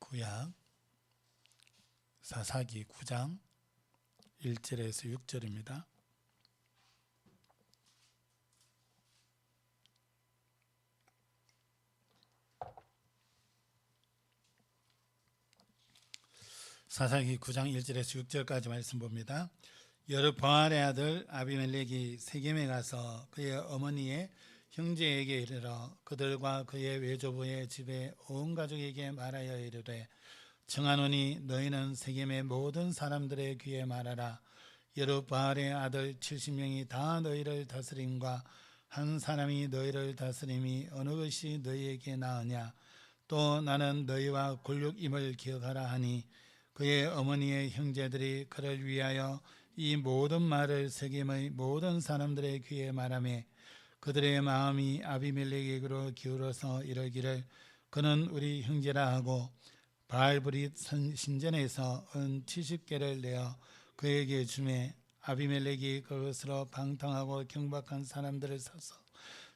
구약 사사기 9장 1절에서 6절입니다. 사사기 9장 1절에서 6절까지 말씀 봅니다. 여르바알의 아들 아비멜렉이 세겜에 가서 그의 어머니의 형제에게 이르러 그들과 그의 외조부의 집에 온 가족에게 말하여 이르되 청하노니 너희는 세겜의 모든 사람들의 귀에 말하라. 여르바알의 아들 70명이 다 너희를 다스림과 한 사람이 너희를 다스림이 어느 것이 너희에게 나으냐. 또 나는 너희와 골육임을 기억하라 하니 그의 어머니의 형제들이 그를 위하여 이 모든 말을 세겜의 모든 사람들의 귀에 말하며 그들의 마음이 아비멜렉에게로 기울어서 이르기를 그는 우리 형제라 하고 바알브릿 신전에서 은 70개를 내어 그에게 주매 아비멜렉이 그것으로 방탕하고 경박한 사람들을 사서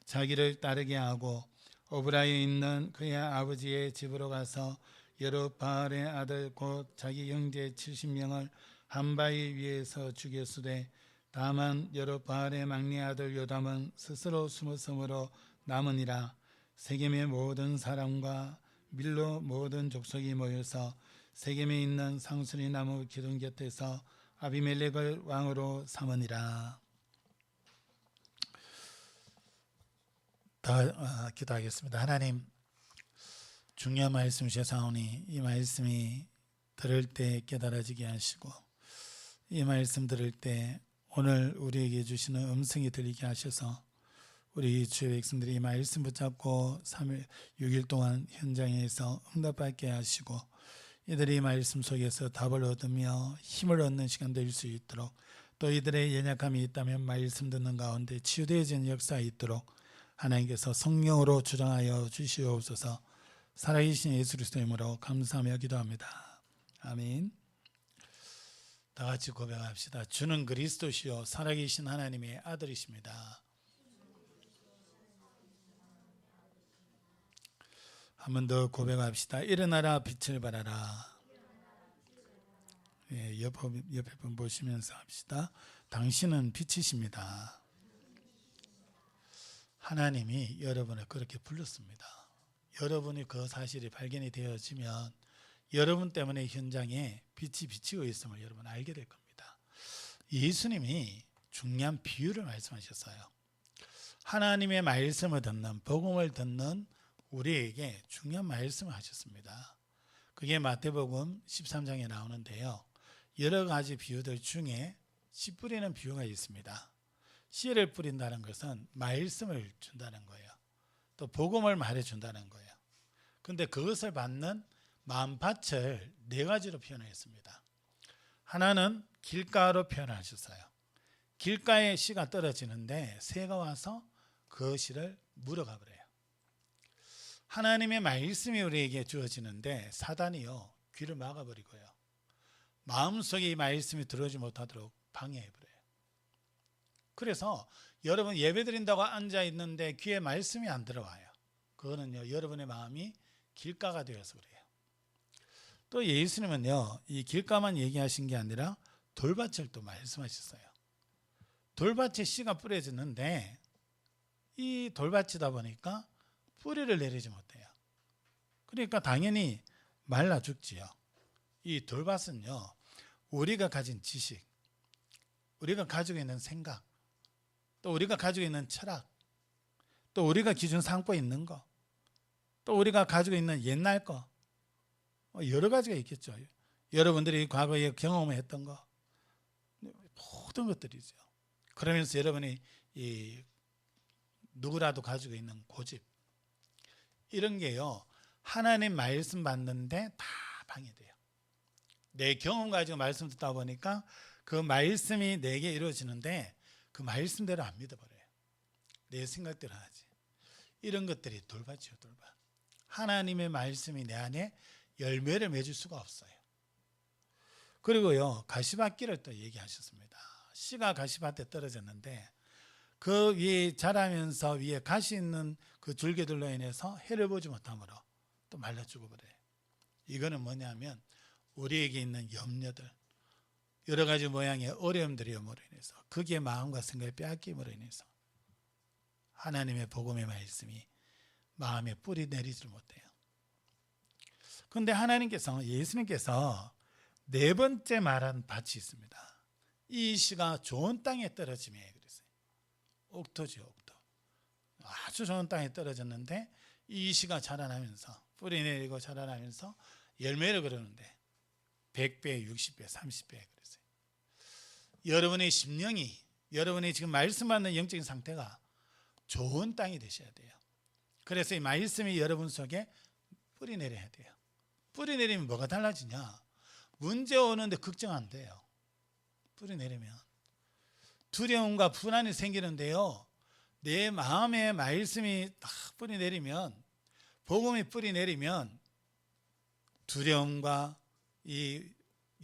자기를 따르게 하고 오브라에 있는 그의 아버지의 집으로 가서 여르바알의 아들 곧 자기 형제 70명을 한 바위 위에서 죽였으되 다만 여르바알의 막내 아들 요담은 스스로 숨었으므로 남으니라. 세겜의 모든 사람과 밀로 모든 족속이 모여서 세겜에 있는 상수리 나무 기둥 곁에서 아비멜렉을 왕으로 삼으니라. 기도하겠습니다. 하나님, 중요한 말씀 주셔서오니 이 말씀이 들을 때 깨달아지게 하시고 이 말씀 들을 때 오늘 우리에게 주시는 음성이 들리게 하셔서 우리 주의 백성들이 이 말씀 붙잡고 3일 6일 동안 현장에서 응답받게 하시고 이들이 이 말씀 속에서 답을 얻으며 힘을 얻는 시간 될 수 있도록 또 이들의 연약함이 있다면 말씀 듣는 가운데 치유되어지는 역사 있도록 하나님께서 성령으로 주장하여 주시옵소서. 살아계신 예수 그리스도의 이름으로 감사하며 기도합니다. 아멘. 다 같이 고백합시다. 주는 그리스도시요 살아계신 하나님의 아들이십니다. 한 번 더 고백합시다. 일어나라 빛을 발하라. 옆에 분 보시면서 합시다. 당신은 빛이십니다. 하나님이 여러분을 그렇게 불렀습니다. 여러분이 그 사실이 발견이 되어지면 여러분 때문에 현장에 빛이 비치고 있음을 여러분 알게 될 겁니다. 예수님이 중요한 비유를 말씀하셨어요. 하나님의 말씀을 듣는 복음을 듣는 우리에게 중요한 말씀을 하셨습니다. 그게 마태복음 13장에 나오는데요. 여러 가지 비유들 중에 씨 뿌리는 비유가 있습니다. 씨를 뿌린다는 것은 말씀을 준다는 거예요. 또 복음을 말해준다는 거예요. 그런데 그것을 받는 마음밭을 네 가지로 표현했습니다. 하나는 길가로 표현하셨어요. 길가에 씨가 떨어지는데 새가 와서 그 씨를 물어가 버려요. 하나님의 말씀이 우리에게 주어지는데 사단이요 귀를 막아버리고요. 마음속에 이 말씀이 들어오지 못하도록 방해해버려요. 그래서 여러분 예배드린다고 앉아있는데 귀에 말씀이 안 들어와요. 그거는요 여러분의 마음이 길가가 되어서 그래요. 또 예수님은요 이 길가만 얘기하신 게 아니라 돌밭을 또 말씀하셨어요. 돌밭에 씨가 뿌려졌는데 이 돌밭이다 보니까 뿌리를 내리지 못해요. 그러니까 당연히 말라 죽지요. 이 돌밭은요 우리가 가진 지식, 우리가 가지고 있는 생각, 또 우리가 가지고 있는 철학, 또 우리가 기준 삼고 있는 거, 또 우리가 가지고 있는 옛날 거 여러 가지가 있겠죠. 여러분들이 과거에 경험했던 거 모든 것들이죠. 그러면서 여러분이 누구라도 가지고 있는 고집 이런 게요 하나님 말씀 받는데 다 방해돼요. 내 경험 가지고 말씀 듣다 보니까 그 말씀이 내게 이루어지는데 그 말씀대로 안 믿어버려요. 내 생각대로 하지. 이런 것들이 돌밭이요 돌밭. 하나님의 말씀이 내 안에 열매를 맺을 수가 없어요. 그리고요 가시밭길을 또 얘기하셨습니다. 씨가 가시밭에 떨어졌는데 그 위에 자라면서 위에 가시 있는 그 줄기들로 인해서 해를 보지 못함으로 또 말라 죽어버려요. 이거는 뭐냐면 우리에게 있는 염려들, 여러 가지 모양의 어려움들이로 인해서 거기에 마음과 생각을 빼앗김으로 인해서 하나님의 복음의 말씀이 마음에 뿌리 내리지 못해요. 그런데 하나님께서, 예수님께서 네 번째 말한 밭이 있습니다. 이 씨가 좋은 땅에 떨어짐에 그랬어요. 옥토죠, 옥토. 아주 좋은 땅에 떨어졌는데 이 씨가 자라나면서, 뿌리 내리고 자라나면서 열매를 거두는데 100배, 60배, 30배 그랬어요. 여러분의 심령이, 여러분이 지금 말씀 받는 영적인 상태가 좋은 땅이 되셔야 돼요. 그래서 이 말씀이 여러분 속에 뿌리 내려야 돼요. 뿌리 내리면 뭐가 달라지냐? 문제 오는데 걱정 안 돼요. 뿌리 내리면 두려움과 불안이 생기는데요, 내 마음에 말씀이 딱 뿌리 내리면, 복음이 뿌리 내리면 두려움과 이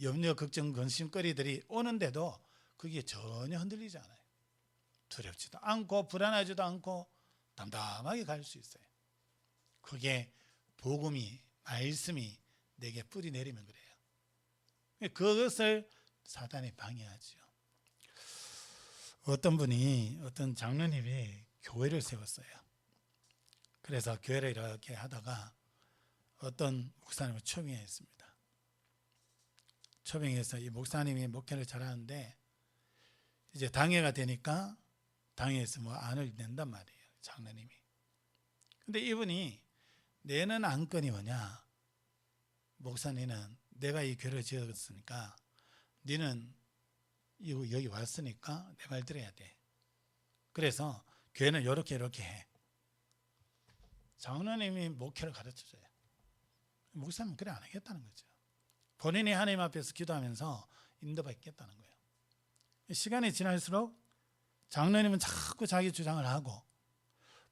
염려, 걱정, 근심거리들이 오는데도 그게 전혀 흔들리지 않아요. 두렵지도 않고 불안하지도 않고 담담하게 갈 수 있어요. 그게 복음이, 말씀이 내게 뿌리 내리면 그래요. 그것을 사단이 방해하죠. 어떤 분이, 어떤 장로님이 교회를 세웠어요. 그래서 교회를 이렇게 하다가 어떤 목사님을 초빙했습니다. 초빙해서 이 목사님이 목회를 잘하는데 이제 당회가 되니까 당회에서 뭐 안을 낸단 말이에요, 장로님이. 근데 이분이 내는 안건이 뭐냐? 목사님은 내가 이 교회를 지었으니까 너는 여기 왔으니까 내 말 들어야 돼. 그래서 교회는 이렇게 해. 장로님이 목회를 가르쳐줘요. 목사님은 그래 안 하겠다는 거죠. 본인이 하나님 앞에서 기도하면서 인도받겠다는 거예요. 시간이 지날수록 장로님은 자꾸 자기 주장을 하고,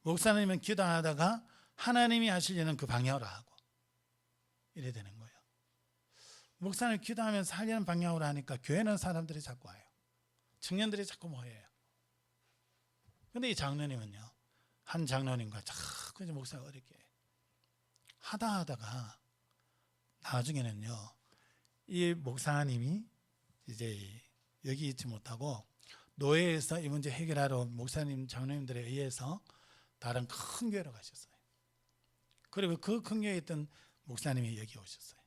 목사님은 기도하다가 하나님이 하시려는 그 방향으로 하고, 이래 되는 거예요. 목사님 기도하면서 하려는 방향으로 하니까 교회는 사람들이 자꾸 와요. 청년들이 자꾸 모여요. 그런데 이 장로님은요, 한 장로님과 자꾸 이제 목사가 어렵게 해요. 하다가 나중에는요, 이 목사님이 이제 여기 있지 못하고 노예에서 이 문제 해결하러 목사님, 장로님들에 의해서 다른 큰 교회로 가셨어요. 그리고 그 큰 교회에 있던 목사님이 여기 오셨어요.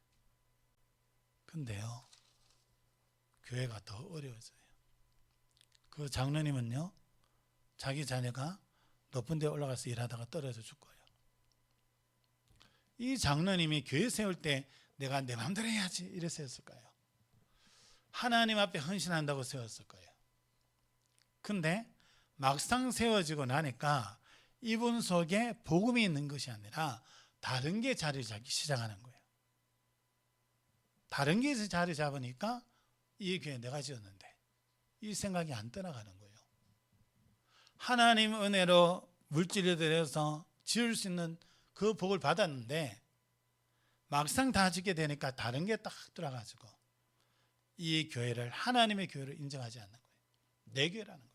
근데요, 교회가 더 어려워져요. 그 장로님은요, 자기 자녀가 높은 데 올라가서 일하다가 떨어져 죽고요. 이 장로님이 교회 세울 때 내가 내 마음대로 해야지 이래서 했을까요? 하나님 앞에 헌신한다고 세웠을 거예요. 근데 막상 세워지고 나니까 이분 속에 복음이 있는 것이 아니라 다른 게 자리 잡기 시작하는 거예요. 다른 게 자리 잡으니까 이 교회 내가 지었는데 이 생각이 안 떠나가는 거예요. 하나님 은혜로 물질을 들여서 지을 수 있는 그 복을 받았는데 막상 다 짓게 되니까 다른 게 딱 들어가지고 이 교회를, 하나님의 교회를 인정하지 않는 거예요. 내 교회라는 거예요.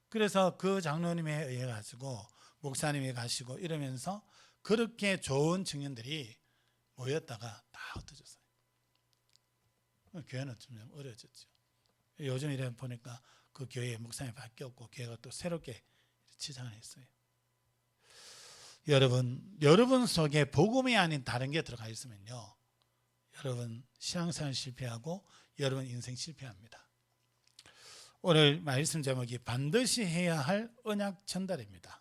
그래서 그 장로님에 의해 가지고 목사님이 가시고 이러면서 그렇게 좋은 청년들이 모였다가 다 흩어졌어요. 교회는 좀 어려졌죠. 요즘 이래 보니까 그 교회에 목사님이 바뀌었고 교회가 또 새롭게 치장을 했어요. 여러분 속에 복음이 아닌 다른 게 들어가 있으면요, 여러분 신앙생활 실패하고 여러분 인생 실패합니다. 오늘 말씀 제목이 반드시 해야 할 언약 전달입니다.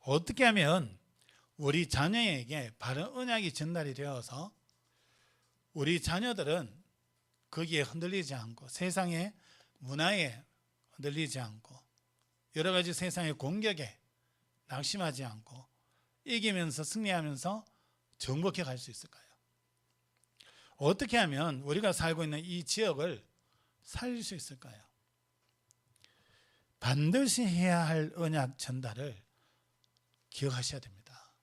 어떻게 하면 우리 자녀에게 바른 언약이 전달이 되어서 우리 자녀들은 거기에 흔들리지 않고, 세상의 문화에 흔들리지 않고, 여러 가지 세상의 공격에 낙심하지 않고 이기면서 승리하면서 정복해 갈 수 있을까요? 어떻게 하면 우리가 살고 있는 이 지역을 살릴 수 있을까요? 반드시 해야 할 언약 전달을 기억하셔야 됩니다.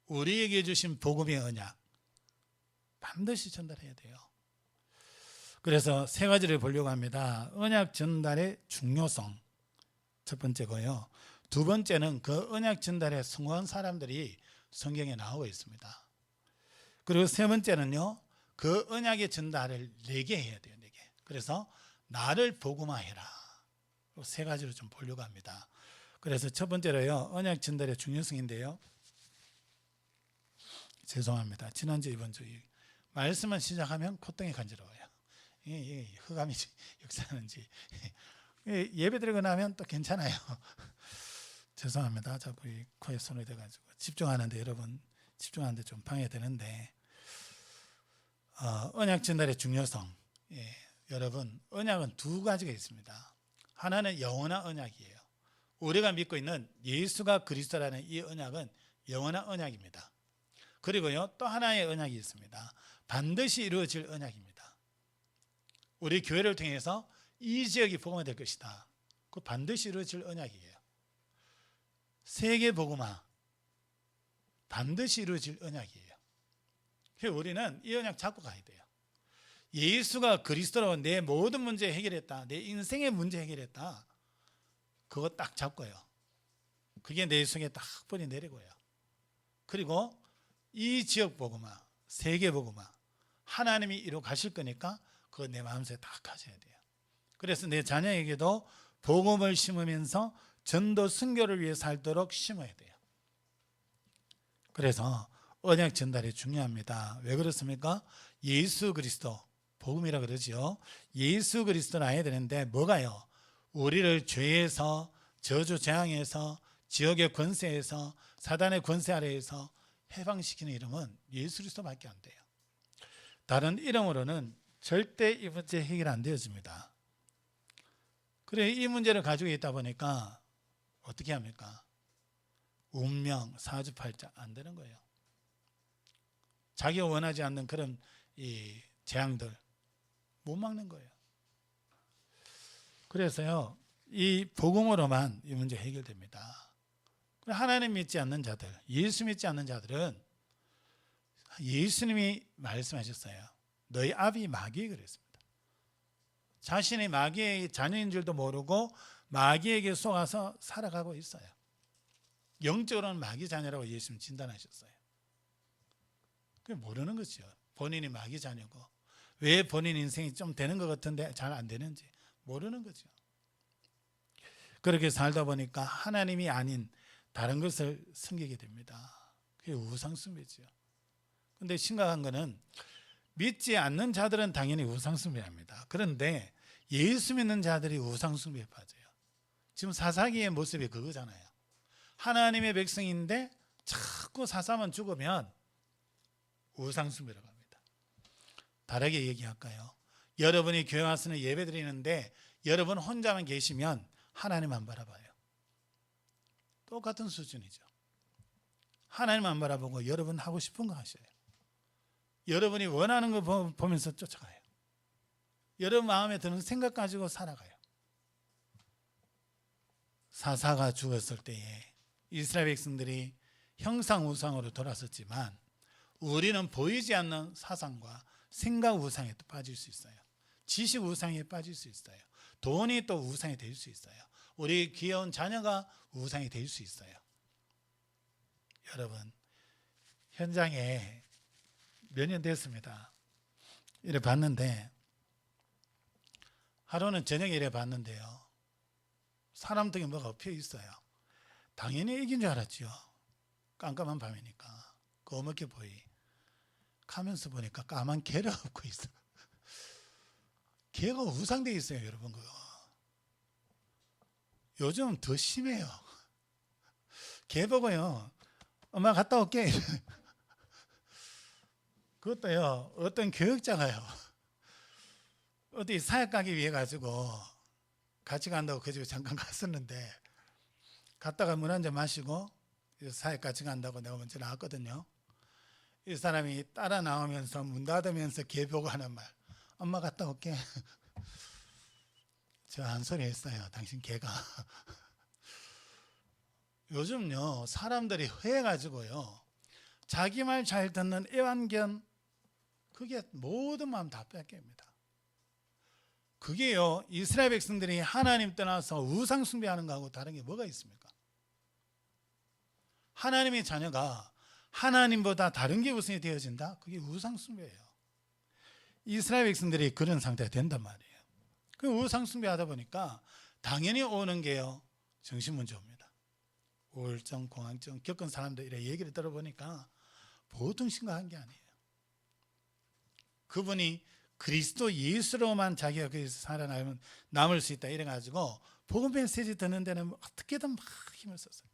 우리에게 주신 복음의 언약 반드시 전달해야 돼요. 그래서 세 가지를 보려고 합니다. 언약 전달의 중요성, 첫 번째고요. 두 번째는 그 언약 전달에 성공한 사람들이 성경에 나오고 있습니다. 그리고 세 번째는요, 그 언약의 전달을 내게 해야 돼요. 내게. 그래서 나를 복음화해라. 세 가지로 좀 보려고 합니다. 그래서 첫 번째로요, 언약 전달의 중요성인데요. 죄송합니다. 지난주 이번 주 말씀을 시작하면 콧등이 간지러워요. 이게 흑암인지 역사하는지 예배 드리고 나면 또 괜찮아요. 죄송합니다. 자꾸 이 코에 손을 대가지고 집중하는데 여러분 집중하는데 좀 방해되는데 언약 전달의 중요성. 여러분 언약은 두 가지가 있습니다. 하나는 영원한 언약이에요. 우리가 믿고 있는 예수가 그리스도라는 이 언약은 영원한 언약입니다. 그리고요 또 하나의 언약이 있습니다. 반드시 이루어질 언약입니다. 우리 교회를 통해서 이 지역이 복음화 될 것이다. 그 반드시 이루어질 언약이에요. 세계 복음화 반드시 이루어질 언약이에요. 그래서 우리는 이 언약 잡고 가야 돼요. 예수가 그리스도로 내 모든 문제 해결했다. 내 인생의 문제 해결했다. 그거 딱 잡고요. 그게 내 속에 딱 뿌리 내리고요. 그리고 이 지역 복음화, 세계 복음화 하나님이 이루어 가실 거니까 그거 내 마음속에 딱 가져야 돼요. 그래서 내 자녀에게도 복음을 심으면서 전도 선교를 위해 살도록 심어야 돼요. 그래서 언약 전달이 중요합니다. 왜 그렇습니까? 예수 그리스도 복음이라 그러지요. 예수 그리스도 나야 되는데 뭐가요? 우리를 죄에서 저주 재앙에서 지역의 권세에서 사단의 권세 아래에서 해방시키는 이름은 예수 그리스도밖에 안 돼요. 다른 이름으로는 절대 이 문제 해결 안 되어집니다. 그래 이 문제를 가지고 있다 보니까 어떻게 합니까? 운명, 사주팔자 안 되는 거예요. 자기가 원하지 않는 그런 이 재앙들 못 막는 거예요. 그래서요 이 복음으로만 이 문제 해결됩니다. 하나님 믿지 않는 자들, 예수 믿지 않는 자들은 예수님이 말씀하셨어요. 너희 아비 마귀에 그랬습니다. 자신이 마귀의 자녀인 줄도 모르고 마귀에게 속아서 살아가고 있어요. 영적으로는 마귀 자녀라고 예수님 진단하셨어요. 그게 모르는 거죠. 본인이 마귀 자녀고 왜 본인 인생이 좀 되는 것 같은데 잘 안 되는지 모르는 거죠. 그렇게 살다 보니까 하나님이 아닌 다른 것을 섬기게 됩니다. 그게 우상숭배죠. 그런데 심각한 거는 믿지 않는 자들은 당연히 우상숭배합니다. 그런데 예수 믿는 자들이 우상숭배에 빠져요. 지금 사사기의 모습이 그거잖아요. 하나님의 백성인데 자꾸 사사만 죽으면 우상숭배라고 합니다. 다르게 얘기할까요? 여러분이 교회 와서는 예배 드리는데 여러분 혼자만 계시면 하나님 안 바라봐요. 똑같은 수준이죠. 하나님 안 바라보고 여러분 하고 싶은 거 하셔요. 여러분이 원하는 거 보면서 쫓아가요. 여러분 마음에 드는 생각 가지고 살아가요. 사사가 죽었을 때에 이스라엘 백성들이 형상 우상으로 돌아섰지만 우리는 보이지 않는 사상과 생각 우상에 또 빠질 수 있어요. 지식 우상에 빠질 수 있어요. 돈이 또 우상이 될 수 있어요. 우리 귀여운 자녀가 우상이 될 수 있어요. 여러분 현장에 몇 년 됐습니다. 이래 봤는데 하루는 저녁에 이래 봤는데요. 사람 등에 뭐가 엎여 있어요. 당연히 이긴 줄 알았죠. 깜깜한 밤이니까 검게 보이. 가면서 보니까 까만 개를 엎고 있어. 개가 우상되어 있어요, 여러분. 그거. 요즘 더 심해요. 개 보고요. 엄마 갔다 올게. 그것도요. 어떤 교육자가요. 어디 사역 가기 위해 가지고 같이 간다고 그 집에 잠깐 갔었는데 갔다가 물 한 잔 마시고 사역 같이 간다고 내가 먼저 나왔거든요. 이 사람이 따라 나오면서 문 닫으면서 개 보고 하는 말. 엄마 갔다 올게. 저 한 소리 했어요. 당신 개가. 요즘요 사람들이 회해가지고요 자기 말 잘 듣는 애완견 그게 모든 마음 다 뺏깁니다. 그게요 이스라엘 백성들이 하나님 떠나서 우상 숭배하는 거하고 다른 게 뭐가 있습니까? 하나님의 자녀가 하나님보다 다른 게 우선이 되어진다? 그게 우상숭배예요. 이스라엘 백성들이 그런 상태가 된단 말이에요. 그 우상숭배하다 보니까 당연히 오는 게요, 정신문제 옵니다. 우울증, 공황증 겪은 사람들의 얘기를 들어보니까 보통 심각한 게 아니에요. 그분이 그리스도 예수로만 자기가 거기서 살아남으면 남을 수 있다 이래가지고 복음 메시지 듣는 데는 어떻게든 막 힘을 썼어요.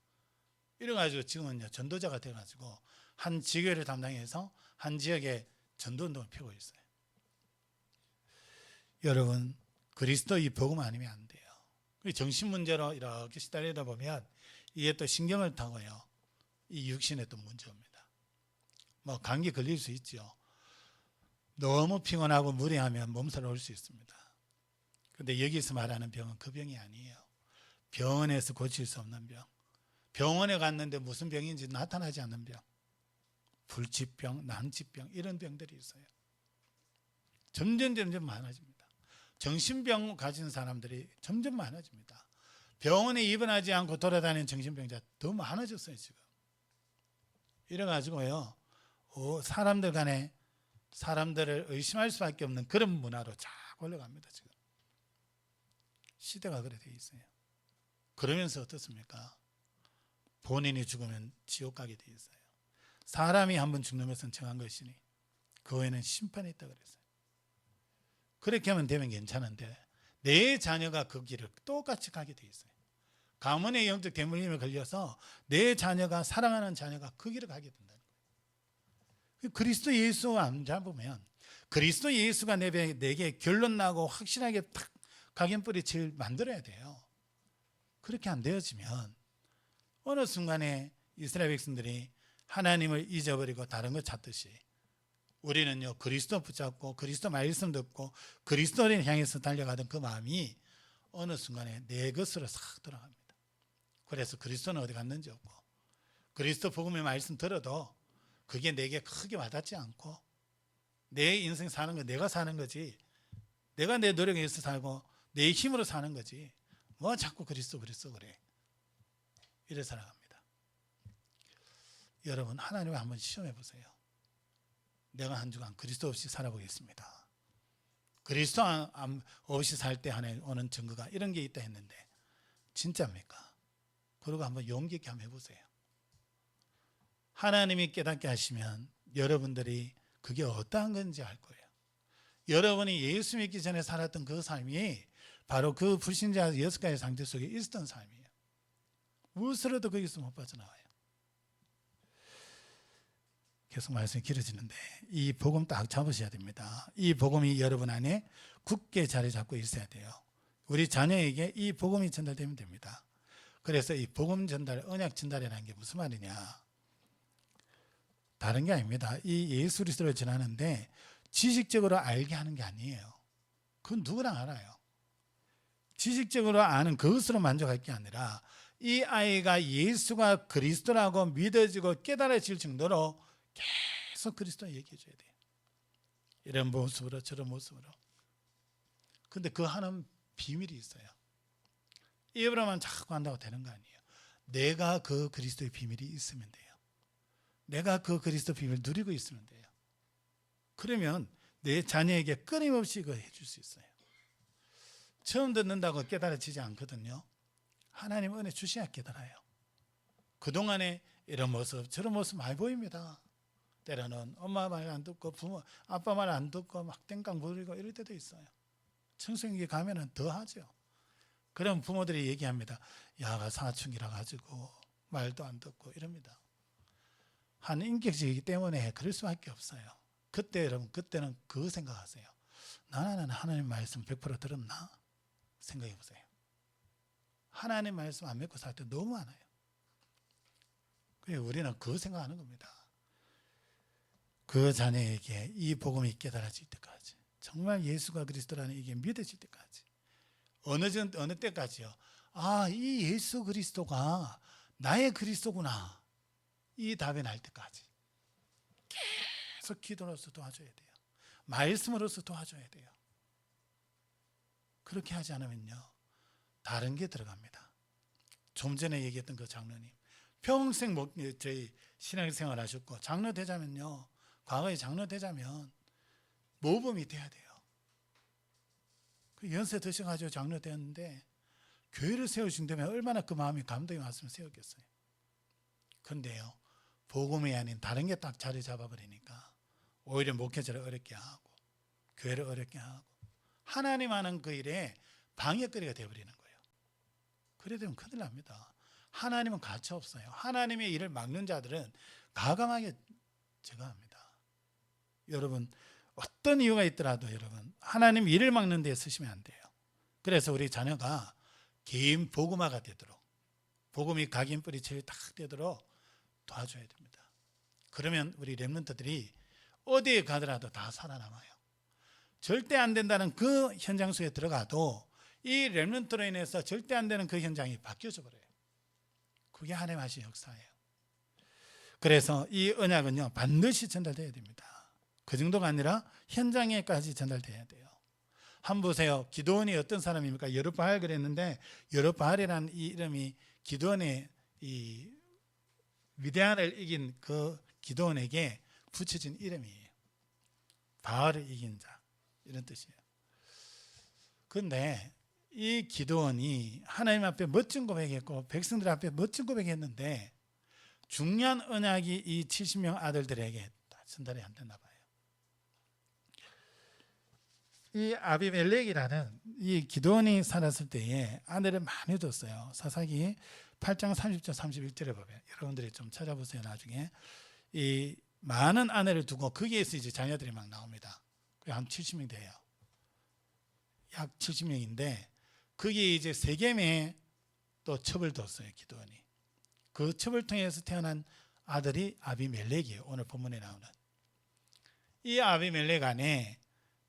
이래가지고 지금은요, 전도자가 돼가지고 한 지교를 담당해서 한 지역에 전도운동을 펴고 있어요. 여러분, 그리스도 이 복음 아니면 안 돼요. 정신문제로 이렇게 시달리다 보면 이게 또 신경을 타고요, 이 육신에 또 문제 옵니다. 뭐 감기 걸릴 수 있죠. 너무 피곤하고 무리하면 몸살 올 수 있습니다. 그런데 여기서 말하는 병은 그 병이 아니에요. 병원에서 고칠 수 없는 병. 병원에 갔는데 무슨 병인지 나타나지 않는 병. 불치병, 난치병 이런 병들이 있어요. 점점 많아집니다. 정신병 가진 사람들이 점점 많아집니다. 병원에 입원하지 않고 돌아다니는 정신병자 더 많아졌어요 지금. 이래가지고요, 사람들 간에 사람들을 의심할 수밖에 없는 그런 문화로 쫙 올라갑니다 지금. 시대가 그래 돼 있어요. 그러면서 어떻습니까? 본인이 죽으면 지옥 가게 돼 있어요. 사람이 한번 죽는 것은 정한 것이니 그 후에는 심판이 있다 그랬어요. 그렇게 하면 되면 괜찮은데 내 자녀가 그 길을 똑같이 가게 돼 있어요. 가문의 영적 대물림에 걸려서 내 자녀가, 사랑하는 자녀가 그 길을 가게 된다는 거예요. 그리스도 예수 안 잡으면, 그리스도 예수가 내게 결론 나고 확실하게 딱 각인뿌리 만들어야 돼요. 그렇게 안 되어지면 어느 순간에 이스라엘 백성들이 하나님을 잊어버리고 다른 것 찾듯이 우리는요, 그리스도 붙잡고 그리스도 말씀 듣고 그리스도를 향해서 달려가던 그 마음이 어느 순간에 내 것으로 싹 돌아갑니다. 그래서 그리스도는 어디 갔는지 없고, 그리스도 복음의 말씀 들어도 그게 내게 크게 와닿지 않고, 내 인생 사는 거 내가 사는 거지, 내가 내 노력에 의해서 살고 내 힘으로 사는 거지, 뭐 자꾸 그리스도 그래 이래 살아갑니다. 여러분, 하나님을 한번 시험해 보세요. 내가 한 주간 그리스도 없이 살아보겠습니다. 그리스도 없이 살 때 오는 증거가 이런 게 있다 했는데 진짜입니까? 그리고 한번 용기 있게 한번 해보세요. 하나님이 깨닫게 하시면 여러분들이 그게 어떠한 건지 알 거예요. 여러분이 예수 믿기 전에 살았던 그 삶이 바로 그 불신자 6가지 상태 속에 있었던 삶이에요. 무엇으로도 거기서 못 빠져나와요. 계속 말씀이 길어지는데 이 복음 딱 잡으셔야 됩니다. 이 복음이 여러분 안에 굳게 자리 잡고 있어야 돼요. 우리 자녀에게 이 복음이 전달되면 됩니다. 그래서 이 복음 전달, 언약 전달이라는 게 무슨 말이냐? 다른 게 아닙니다. 이 예수 그리스도를 전하는데 지식적으로 알게 하는 게 아니에요. 그건 누구나 알아요. 지식적으로 아는 그것으로 만족할 게 아니라 이 아이가 예수가 그리스도라고 믿어지고 깨달아질 정도로 계속 그리스도 얘기해 줘야 돼요. 이런 모습으로 저런 모습으로. 근데 그 하는 비밀이 있어요. 입으로만 자꾸 한다고 되는 거 아니에요. 내가 그 그리스도의 비밀이 있으면 돼요. 내가 그 그리스도 비밀을 누리고 있으면 돼요. 그러면 내 자녀에게 끊임없이 그거 해줄 수 있어요. 처음 듣는다고 깨달아지지 않거든요. 하나님 은혜 주셔야 깨달아요. 그동안에 이런 모습 저런 모습 많이 보입니다. 때로는 엄마 말 안 듣고 아빠 말 안 듣고 막 땡깡 부리고 이럴 때도 있어요. 청소년기 가면은 더 하죠. 그럼 부모들이 얘기합니다. 야가 사춘기라 가지고 말도 안 듣고 이럽니다. 한 인격적이기 때문에 그럴 수밖에 없어요. 그때 여러분, 그때는 그거 생각하세요. 나는 하나님 말씀 100% 들었나? 생각해 보세요. 하나님 말씀 안 믿고 살 때 너무 많아요. 그래서 우리는 그거 생각하는 겁니다. 그 자녀에게 이 복음이 깨달아질 때까지, 정말 예수가 그리스도라는 이게 믿어질 때까지, 어느 때까지요? 아, 이 예수 그리스도가 나의 그리스도구나, 이 답이 날 때까지 계속 기도로서 도와줘야 돼요. 말씀으로서 도와줘야 돼요. 그렇게 하지 않으면요, 다른 게 들어갑니다. 좀 전에 얘기했던 그 장로님, 평생 저희 신앙생활 하셨고 장로 되자면요. 과거에 장로 되자면 모범이 돼야 돼요. 그 연세 드셔가지고 장로 되었는데 교회를 세우신다면 얼마나 그 마음이 감동이 왔으면 세웠겠어요. 그런데요. 복음이 아닌 다른 게 딱 자리 잡아버리니까 오히려 목회자를 어렵게 하고 교회를 어렵게 하고 하나님 하는 그 일에 방해거리가 되어버리는 거예요. 그래 되면 큰일 납니다. 하나님은 가차 없어요. 하나님의 일을 막는 자들은 가감하게 제거합니다. 여러분 어떤 이유가 있더라도 여러분 하나님 일을 막는 데 쓰시면 안 돼요. 그래서 우리 자녀가 개인 복음화가 되도록 복음이 각인 뿌리채에 딱 되도록 도와줘야 됩니다. 그러면 우리 렘넌트들이 어디에 가더라도 다 살아남아요. 절대 안 된다는 그 현장 속에 들어가도 이 렘넌트로 인해서 절대 안 되는 그 현장이 바뀌어져 버려요. 그게 하나님 하신 역사예요. 그래서 이 언약은요 반드시 전달돼야 됩니다. 그 정도가 아니라 현장에까지 전달돼야 돼요. 한번 보세요. 기드온이 어떤 사람입니까? 여룹바알 그랬는데 여룹바알이라는 이 이름이 기드온의 이 미디안을 이긴 그 기드온에게 붙여진 이름이에요. 바알을 이긴 자 이런 뜻이에요. 그런데 이 기드온이 하나님 앞에 멋진 고백했고 백성들 앞에 멋진 고백했는데 중요한 언약이 이 70명 아들들에게 다 전달이 안 됐나 봐요. 이 아비멜렉이라는 이 기드온이 살았을 때에 아내를 많이 뒀어요. 사사기 8장 30절 31절에 보면 여러분들이 좀 찾아보세요. 나중에 이 많은 아내를 두고 거기에서 이제 자녀들이 막 나옵니다. 한 70명 돼요. 약 70명인데 거기에 이제 세겜에 또 첩을 뒀어요. 기드온이. 그 첩을 통해서 태어난 아들이 아비멜렉이에요. 오늘 본문에 나오는. 이 아비멜렉 안에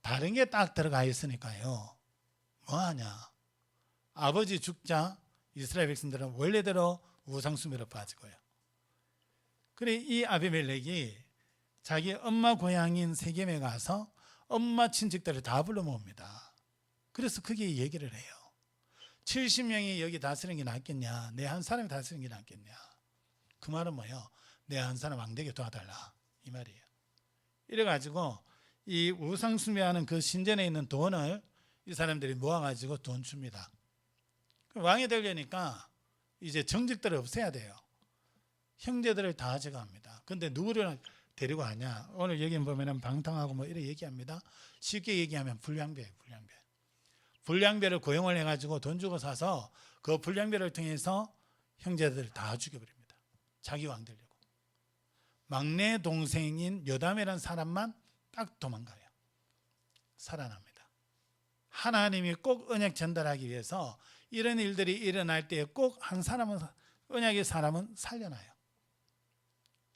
다른 게 딱 들어가 있으니까요. 뭐하냐. 아버지 죽자 이스라엘 백성들은 원래대로 우상숭배로 빠지고요. 그래 이 아비멜렉이 자기 엄마 고향인 세겜에 가서 엄마 친척들을 다 불러 모읍니다. 그래서 그게 얘기를 해요. 70명이 여기 다스리는 게 낫겠냐. 내 한 사람이 다스리는 게 낫겠냐. 그 말은 뭐예요? 내 한 사람 왕되게 도와달라. 이 말이에요. 이래가지고 이 우상숭배하는 그 신전에 있는 돈을 이 사람들이 모아가지고 돈 줍니다. 왕이 되려니까 이제 정직들을 없애야 돼요. 형제들을 다 제거합니다. 근데 누구를 데리고 가냐? 오늘 여기 보면은 방탕하고 뭐 이렇게 얘기합니다. 쉽게 얘기하면 불량배예요. 불량배를 고용을 해가지고 돈 주고 사서 그 불량배를 통해서 형제들을 다 죽여버립니다. 자기 왕 되려고. 막내 동생인 요담이라는 사람만 딱 도망가요. 살아납니다. 하나님이 꼭 언약 전달하기 위해서 이런 일들이 일어날 때 꼭 한 사람은 언약의 사람은 살려놔요.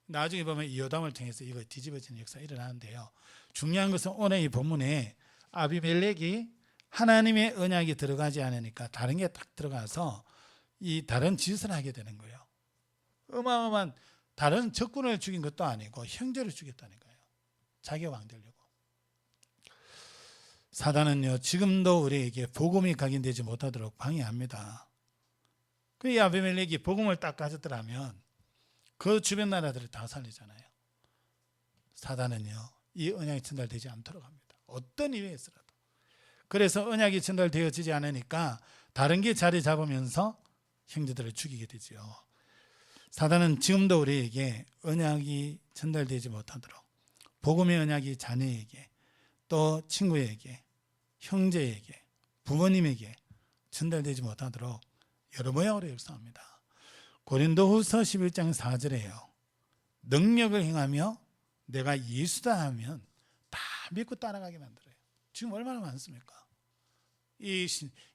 나중에 보면 이 요담을 통해서 이거 뒤집어지는 역사가 일어나는데요. 중요한 것은 오늘 이 본문에 아비멜렉이 하나님의 언약이 들어가지 않으니까 다른 게 딱 들어가서 이 다른 짓을 하게 되는 거예요. 어마어마한 다른 적군을 죽인 것도 아니고 형제를 죽였다니까요. 자기 왕 되려고. 사단은요 지금도 우리에게 복음이 각인되지 못하도록 방해합니다. 그 아비멜렉이 복음을 딱 가졌더라면 그 주변 나라들을 다 살리잖아요. 사단은요 이 언약이 전달되지 않도록 합니다. 어떤 이유에 있어라도. 그래서 언약이 전달되어지지 않으니까 다른 게 자리 잡으면서 형제들을 죽이게 되죠. 사단은 지금도 우리에게 언약이 전달되지 못하도록 복음의 언약이 자녀에게 또 친구에게 형제에게 부모님에게 전달되지 못하도록 여러 모양으로 역사합니다. 고린도후서 11장 4절에요. 능력을 행하며 내가 예수다 하면 다 믿고 따라가게 만들어요. 지금 얼마나 많습니까?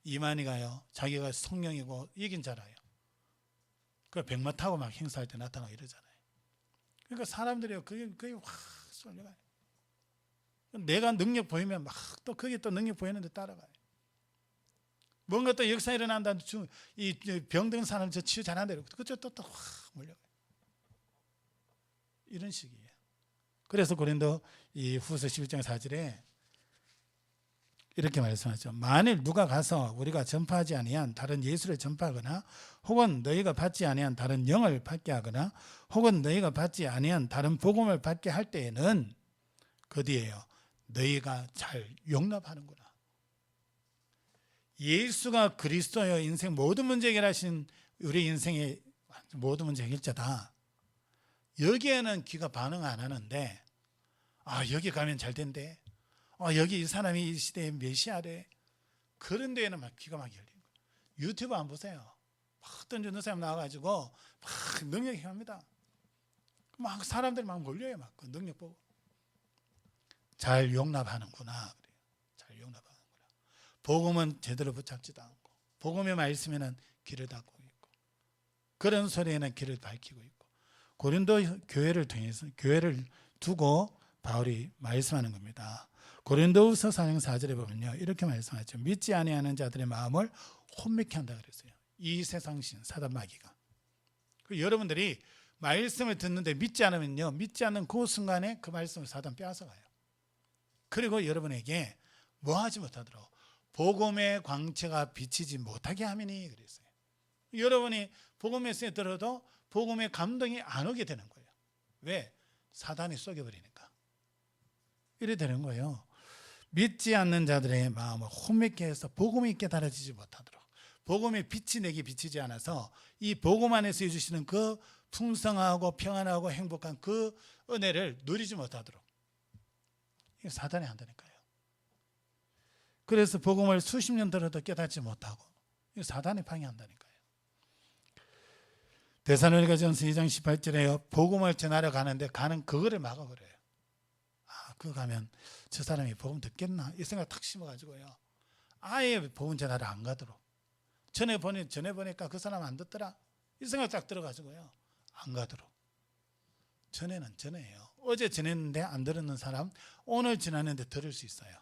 이만희가요 자기가 성령이고 이긴 자라요. 그 백마 타고 막 행사할 때 나타나고 이러잖아요. 그러니까 사람들이요 그게 확 쏠려가요. 내가 능력 보이면 막 또 그게 또 능력 보이는데 따라가요. 뭔가 또 역사 일어난다. 이 병든 사람 저 치유 잘한다. 그쪽 또 확 몰려가요. 이런 식이에요. 그래서 고린도 이 후서 11장 4절에 이렇게 말씀하죠. 만일 누가 가서 우리가 전파하지 아니한 다른 예수를 전파하거나 혹은 너희가 받지 아니한 다른 영을 받게 하거나 혹은 너희가 받지 아니한 다른 복음을 받게 할 때에는 그 뒤에요. 너희가 잘 용납하는구나. 예수가 그리스도여 인생 모든 문제 해결하신 우리 인생의 모든 문제 해결자다. 여기에는 귀가 반응 안 하는데 여기 가면 잘 된대. 여기 이 사람이 이 시대의 메시아래. 그런 데에는 막 귀가 막 열린 거예요. 유튜브 안 보세요. 막 던져놓은 사람 나와가지고 막 능력 행합니다. 막 사람들이 막 몰려요. 막 그 능력 보고. 잘 용납하는구나. 잘 용납하는구나. 복음은 제대로 붙잡지도 않고 복음의 말씀에는 귀를 닫고 있고 그런 소리에는 귀를 밝히고 있고 고린도 교회를 통해서 교회를 두고 바울이 말씀하는 겁니다. 고린도후서 4장 4절에 보면요. 이렇게 말씀하죠. 믿지 아니하는 자들의 마음을 혼미케 한다 그랬어요. 이 세상신 사단 마귀가. 여러분들이 말씀을 듣는데 믿지 않으면요. 믿지 않는 그 순간에 그 말씀을 사단 빼앗아가요. 그리고 여러분에게 뭐 하지 못하도록 복음의 광채가 비치지 못하게 하미니 그랬어요. 여러분이 복음 메시지 들어도 복음의 감동이 안 오게 되는 거예요. 왜? 사단이 속여버리니까. 이래 되는 거예요. 믿지 않는 자들의 마음을 혼미케 해서 복음이 깨달아지지 못하도록 복음의 빛이 내게 비치지 않아서 이 복음 안에서 해주시는 그 풍성하고 평안하고 행복한 그 은혜를 누리지 못하도록 이게 사단이 한다니까요. 그래서 복음을 수십 년 들어도 깨닫지 못하고 이게 사단이 방해한다니까요. 데살로니가전서 2장 18절에요. 복음을 전하러 가는데 가는 그거를 막아버려요. 그거 가면 저 사람이 복음 듣겠나? 이 생각 탁 심어가지고요. 아예 복음 전하러 안 가도록. 전에 보니까 그 사람 안 듣더라. 이 생각 딱 들어가지고요. 안 가도록. 전에는 전에예요. 어제 전했는데 안 들었는 사람 오늘 지났는데 들을 수 있어요.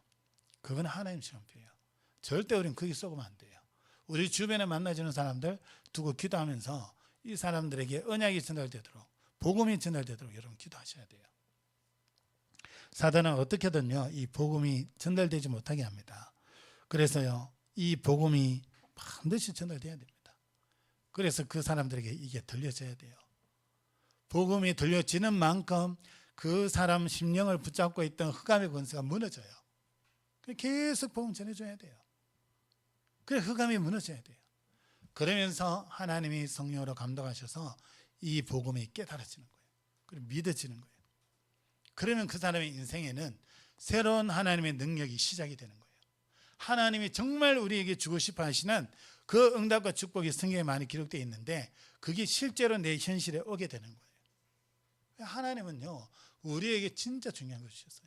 그건 하나님 시험표예요. 절대 우리는 거기 쏘면 안 돼요. 우리 주변에 만나지는 사람들 두고 기도하면서 이 사람들에게 언약이 전달되도록 복음이 전달되도록 여러분 기도하셔야 돼요. 사단은 어떻게든요 이 복음이 전달되지 못하게 합니다. 그래서요 이 복음이 반드시 전달돼야 됩니다. 그래서 그 사람들에게 이게 들려져야 돼요. 복음이 들려지는 만큼 그 사람 심령을 붙잡고 있던 흑암의 권세가 무너져요. 계속 복음 전해줘야 돼요. 그래 흑암이 무너져야 돼요. 그러면서 하나님이 성령으로 감동하셔서 이 복음이 깨달아지는 거예요. 그리고 믿어지는 거예요. 그러면 그 사람의 인생에는 새로운 하나님의 능력이 시작이 되는 거예요. 하나님이 정말 우리에게 주고 싶어 하시는 그 응답과 축복이 성경에 많이 기록되어 있는데 그게 실제로 내 현실에 오게 되는 거예요. 하나님은요 우리에게 진짜 중요한 걸 주셨어요.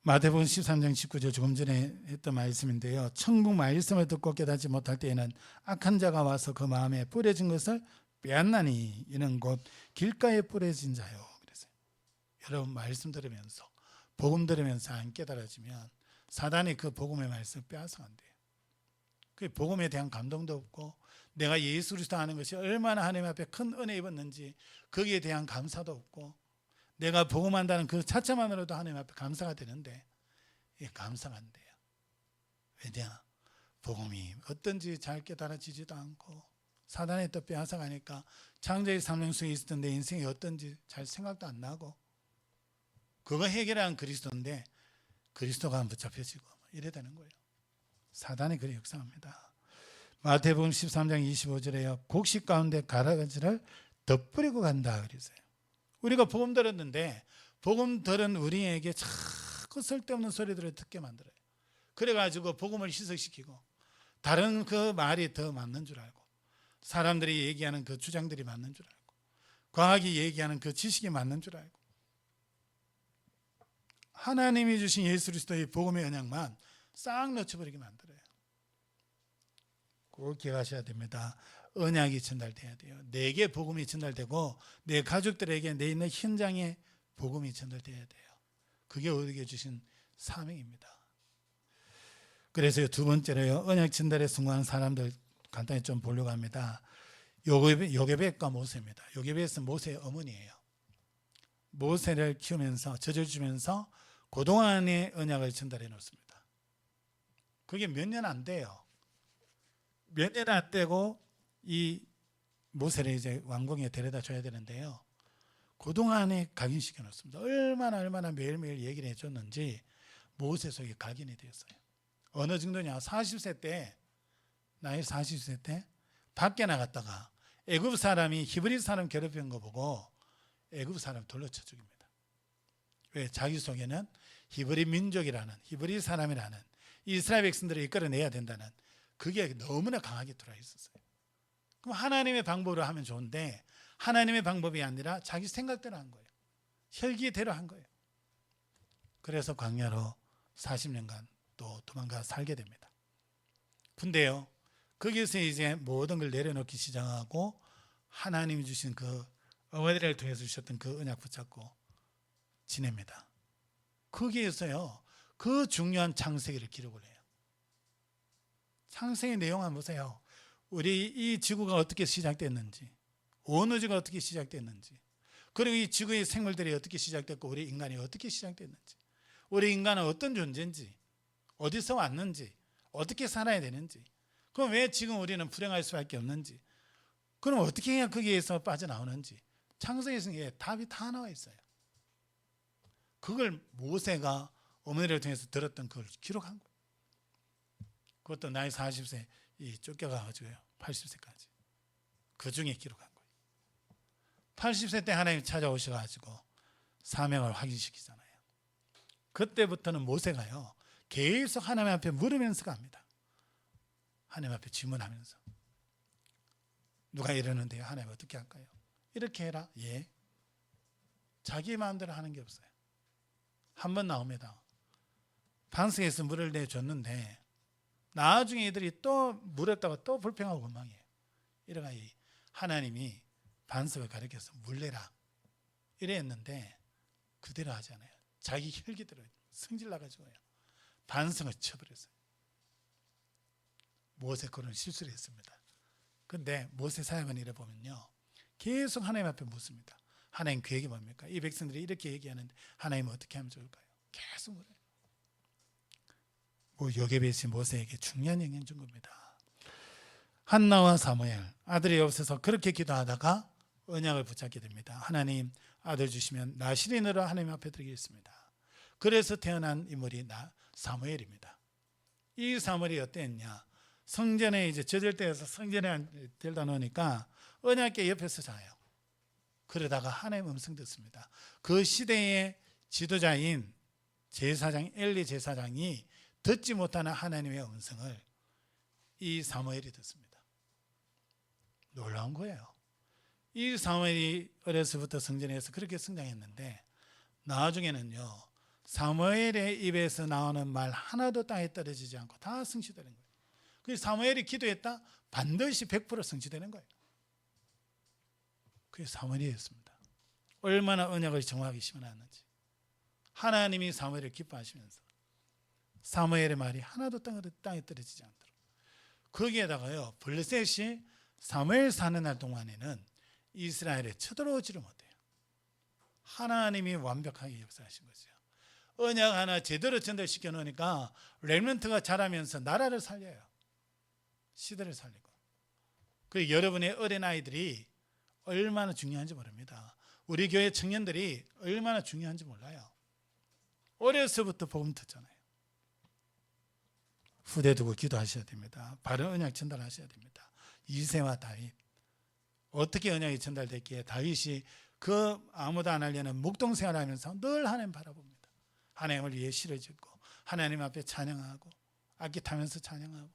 마태복음 13장 19절 조금 전에 했던 말씀인데요. 천국 말씀을 듣고 깨닫지 못할 때에는 악한 자가 와서 그 마음에 뿌려진 것을 빼앗나니 이는 곧 길가에 뿌려진 자요. 그래서 여러분 말씀 들으면서 복음 들으면서 안 깨달아지면 사단이 그 복음의 말씀을 빼앗아간대요. 그 복음에 대한 감동도 없고 내가 예수 그리스도 아는 것이 얼마나 하나님 앞에 큰 은혜 입었는지 거기에 대한 감사도 없고 내가 복음한다는 그 자체만으로도 하나님 앞에 감사가 되는데 이게 감사가 안 돼요. 왜냐? 복음이 어떤지 잘 깨달아지지도 않고 사단의 또 빼앗아가니까 창조의 3년 속에 있었던 내 인생이 어떤지 잘 생각도 안 나고 그거 해결한 그리스도인데 그리스도가 안 붙잡혀지고 이래 되는 거예요. 사단이 그래 역사합니다. 마태복음 13장 25절에요. 곡식 가운데 가라지를 덧뿌리고 간다 그랬어요. 우리가 복음 들었는데 복음 들은 우리에게 자꾸 쓸데없는 소리들을 듣게 만들어요. 그래가지고 복음을 희석시키고 다른 그 말이 더 맞는 줄 알고 사람들이 얘기하는 그 주장들이 맞는 줄 알고 과학이 얘기하는 그 지식이 맞는 줄 알고 하나님이 주신 예수 그리스도의 복음의 언약만 싹 놓쳐버리게 만들어요. 꼭 기억하셔야 됩니다. 언약이 전달돼야 돼요. 내게 복음이 전달되고 내 가족들에게 내 있는 현장에 복음이 전달돼야 돼요. 그게 우리에게 주신 사명입니다. 그래서 두 번째로요. 언약 전달에 성공한 사람들 간단히 좀 보려고 합니다. 요게벳과 모세입니다. 요게벳은 모세의 어머니예요. 모세를 키우면서 젖을 주면서 그동안의 언약을 전달해 놓습니다. 그게 몇 년 안 돼요. 몇 년 안 되고 이 모세를 이제 왕궁에 데려다 줘야 되는데요. 그동안에 각인시켜 놓습니다. 얼마나 매일매일 얘기를 해줬는지 모세 속에 각인이 되었어요. 어느 정도냐? 40세 때, 나이 40세 때 밖에 나갔다가 애굽 사람이 히브리 사람 괴롭히는 거 보고 애굽 사람 돌려쳐 죽입니다. 왜? 자기 속에는 히브리 민족이라는, 히브리 사람이라는, 이스라엘 백성들을 이끌어내야 된다는 그게 너무나 강하게 들어와 있었어요. 그럼 하나님의 방법으로 하면 좋은데 하나님의 방법이 아니라 자기 생각대로 한 거예요. 혈기대로 한 거예요. 그래서 광야로 40년간 또 도망가 살게 됩니다. 근데요, 거기서 이제 모든 걸 내려놓기 시작하고 하나님이 주신 그 어머니를 통해서 주셨던 그 언약 붙잡고 지냅니다. 거기에서요, 그 중요한 창세기를 기록을 해요. 창세기 내용 한번 보세요. 우리 이 지구가 어떻게 시작됐는지, 온 우주가 어떻게 시작됐는지, 그리고 이 지구의 생물들이 어떻게 시작됐고 우리 인간이 어떻게 시작됐는지, 우리 인간은 어떤 존재인지, 어디서 왔는지, 어떻게 살아야 되는지, 그럼 왜 지금 우리는 불행할 수밖에 없는지, 그럼 어떻게 해야 거기에서 빠져나오는지 창세기에 답이 다 나와 있어요. 그걸 모세가 어머니를 통해서 들었던 그걸 기록한 거예요. 그것도 나이 40세 쫓겨가가지고요 80세까지 그 중에 기록한 거예요. 80세 때 하나님 찾아오셔가지고 사명을 확인시키잖아요. 그때부터는 모세가요 계속 하나님 앞에 물으면서 갑니다. 하나님 앞에 질문하면서 누가 이러는데요, 하나님 어떻게 할까요? 이렇게 해라. 예. 자기 마음대로 하는 게 없어요. 한 번 나옵니다. 반석에서 물을 내줬는데 나중에 이들이 또 물었다가 또 불평하고 원망해요. 이래가 하나님이 반석을 가리켜서 물 내라 이래 했는데 그대로 하잖아요. 자기 혈기대로 성질 나가지고요 반석을 쳐버렸어요. 모세 그런 실수를 했습니다. 근데 모세 사역은 이래 보면요 계속 하나님 앞에 묻습니다. 하나님 계획이 뭡니까? 이 백성들이 이렇게 얘기하는데 하나님은 어떻게 하면 좋을까요? 계속 물어요. 요게벳이 모세에게 중요한 영향을 준 겁니다. 한나와 사무엘 아들이 없어서 그렇게 기도하다가 언약을 붙잡게 됩니다. 하나님 아들 주시면 나실인으로 하나님 앞에 드리겠습니다. 그래서 태어난 인물이 사무엘입니다. 이 사무엘이 어땠냐? 성전에 이제 젖을 때에서 성전에 들다 놓으니까 언약궤 옆에서 자요. 그러다가 하나님 음성 듣습니다. 그 시대의 지도자인 제사장 엘리 제사장이 듣지 못하는 하나님의 음성을 이 사무엘이 듣습니다. 놀라운 거예요. 이 사무엘이 어려서부터 성전에서 그렇게 성장했는데 나중에는요 사무엘의 입에서 나오는 말 하나도 땅에 떨어지지 않고 다 성취되는 거예요. 그래서 사무엘이 기도했다 반드시 100% 성취되는 거예요. 그게 사무엘이었습니다. 얼마나 언약을 정확하게 심어놨는지. 하나님이 사무엘을 기뻐하시면서 사무엘의 말이 하나도 땅에 떨어지지 않도록. 거기에다가요 블레셋이 사무엘 사는 날 동안에는 이스라엘에 쳐들어오지를 못해요. 하나님이 완벽하게 역사하신 거죠. 언약 하나 제대로 전달시켜 놓으니까 렘넌트가 자라면서 나라를 살려요. 시대를 살리고. 그 여러분의 어린아이들이 얼마나 중요한지 모릅니다. 우리 교회 청년들이 얼마나 중요한지 몰라요. 어려서부터 복음 듣잖아요. 후대 두고 기도하셔야 됩니다. 바른 언약 전달하셔야 됩니다. 이새와 다윗 어떻게 언약이 전달됐기에 다윗이 그 아무도 안 하려는 묵동생활을 하면서 늘 하나님 바라봅니다. 하나님을 위해 시를 짓고 하나님 앞에 찬양하고 악기 타면서 찬양하고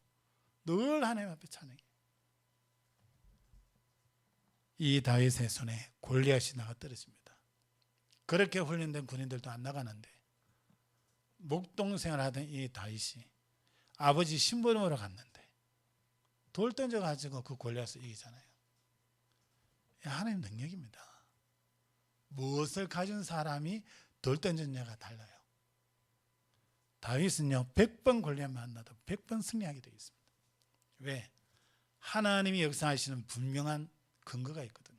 늘 하나님 앞에 찬양해요. 이 다윗의 손에 골리앗이 나가 떨어집니다. 그렇게 훈련된 군인들도 안 나가는데 목동생활 하던 이 다윗이 아버지 심부름으로 갔는데 돌 던져가지고 그 골리앗을 이기잖아요. 하나님 능력입니다. 무엇을 가진 사람이 돌 던졌냐가 달라요. 다윗은요 100번 골리앗 만나도 100번 승리하게 되어 있습니다. 왜? 하나님이 역사하시는 분명한 근거가 있거든요.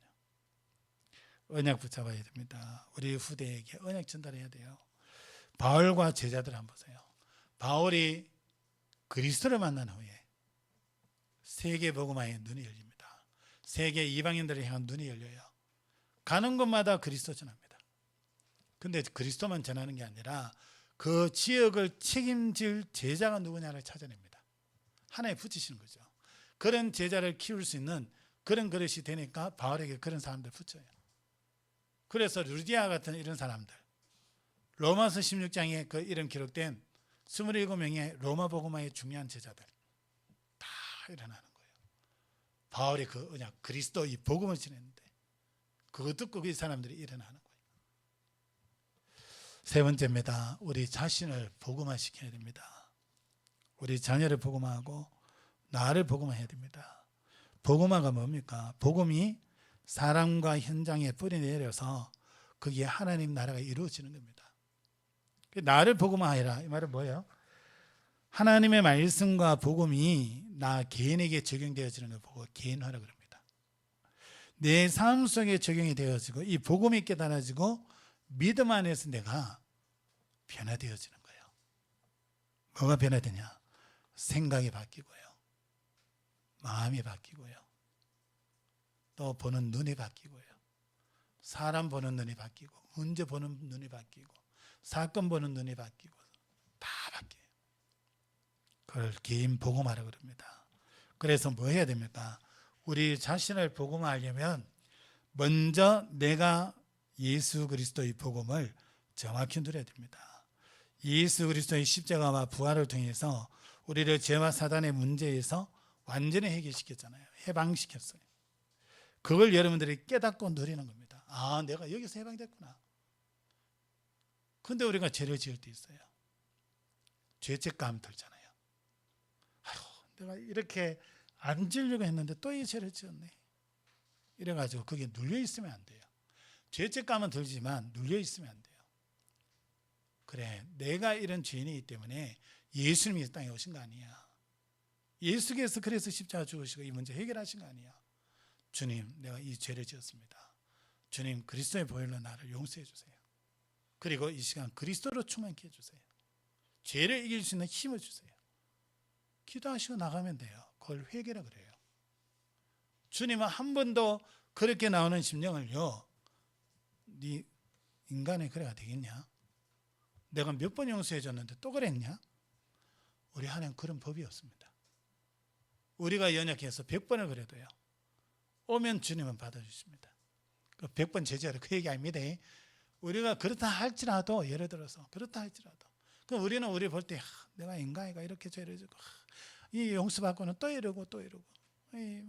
언약 붙잡아야 됩니다. 우리 후대에게 언약 전달해야 돼요. 바울과 제자들 한번 보세요. 바울이 그리스도를 만난 후에 세계 복음화의 눈이 열립니다. 세계 이방인들을 향한 눈이 열려요. 가는 곳마다 그리스도 전합니다. 근데 그리스도만 전하는 게 아니라 그 지역을 책임질 제자가 누구냐를 찾아냅니다. 하나에 붙이시는 거죠. 그런 제자를 키울 수 있는 그런 그릇이 되니까 바울에게 그런 사람들 붙여요. 그래서 루디아 같은 이런 사람들, 로마서 16장에 그 이름 기록된 27명의 로마 복음화의 중요한 제자들 다 일어나는 거예요. 바울이 그 언약 그리스도 이 복음을 전했는데 그거 듣고 그 사람들이 일어나는 거예요. 세 번째입니다. 우리 자신을 복음화시켜야 됩니다. 우리 자녀를 복음화하고 나를 복음화해야 됩니다. 복음화가 뭡니까? 복음이 사람과 현장에 뿌리 내려서 거기에 하나님 나라가 이루어지는 겁니다. 나를 복음화해라 이 말은 뭐예요? 하나님의 말씀과 복음이 나 개인에게 적용되어지는 걸 보고 개인화라고 합니다. 내 삶 속에 적용이 되어지고 이 복음이 깨달아지고 믿음 안에서 내가 변화되어지는 거예요. 뭐가 변화되냐? 생각이 바뀌고요. 마음이 바뀌고요. 또 보는 눈이 바뀌고요. 사람 보는 눈이 바뀌고 문제 보는 눈이 바뀌고 사건 보는 눈이 바뀌고 다 바뀌어요. 그걸 개인 복음화라고 그럽니다. 그래서 뭐 해야 됩니까? 우리 자신을 복음화하려면 먼저 내가 예수 그리스도의 복음을 정확히 누려야 됩니다. 예수 그리스도의 십자가와 부활을 통해서 우리를 죄와 사단의 문제에서 완전히 해결시켰잖아요. 해방시켰어요. 그걸 여러분들이 깨닫고 누리는 겁니다. 아, 내가 여기서 해방됐구나. 근데 우리가 죄를 지을 때 있어요. 죄책감 들잖아요. 아유, 내가 이렇게 안 지으려고 했는데 또 이 죄를 지었네. 이래가지고 거기에 눌려 있으면 안 돼요. 죄책감은 들지만 눌려 있으면 안 돼요. 그래, 내가 이런 죄인이기 때문에 예수님이 이 땅에 오신 거 아니야. 예수께서 그래서 십자가 죽으시고 이 문제 해결하신 거 아니야. 주님, 내가 이 죄를 지었습니다. 주님, 그리스도의 보혈로 나를 용서해 주세요. 그리고 이 시간 그리스도로 충만케 해주세요. 죄를 이길 수 있는 힘을 주세요. 기도하시고 나가면 돼요. 그걸 회개라 그래요. 주님은 한 번도 그렇게 나오는 심령을요, 네 인간의 그래가 되겠냐? 내가 몇 번 용서해 줬는데 또 그랬냐? 우리 하나님 그런 법이 없습니다. 우리가 연약해서 100번을 그래도요, 오면 주님은 받아주십니다. 그 100번 제자를 그 얘기 아닙니다. 우리가 그렇다 할지라도, 예를 들어서 그렇다 할지라도, 그럼 우리는 우리 볼 때 내가 인간이가 이렇게 죄를 지고 이 용서받고는 또 이러고 또 이러고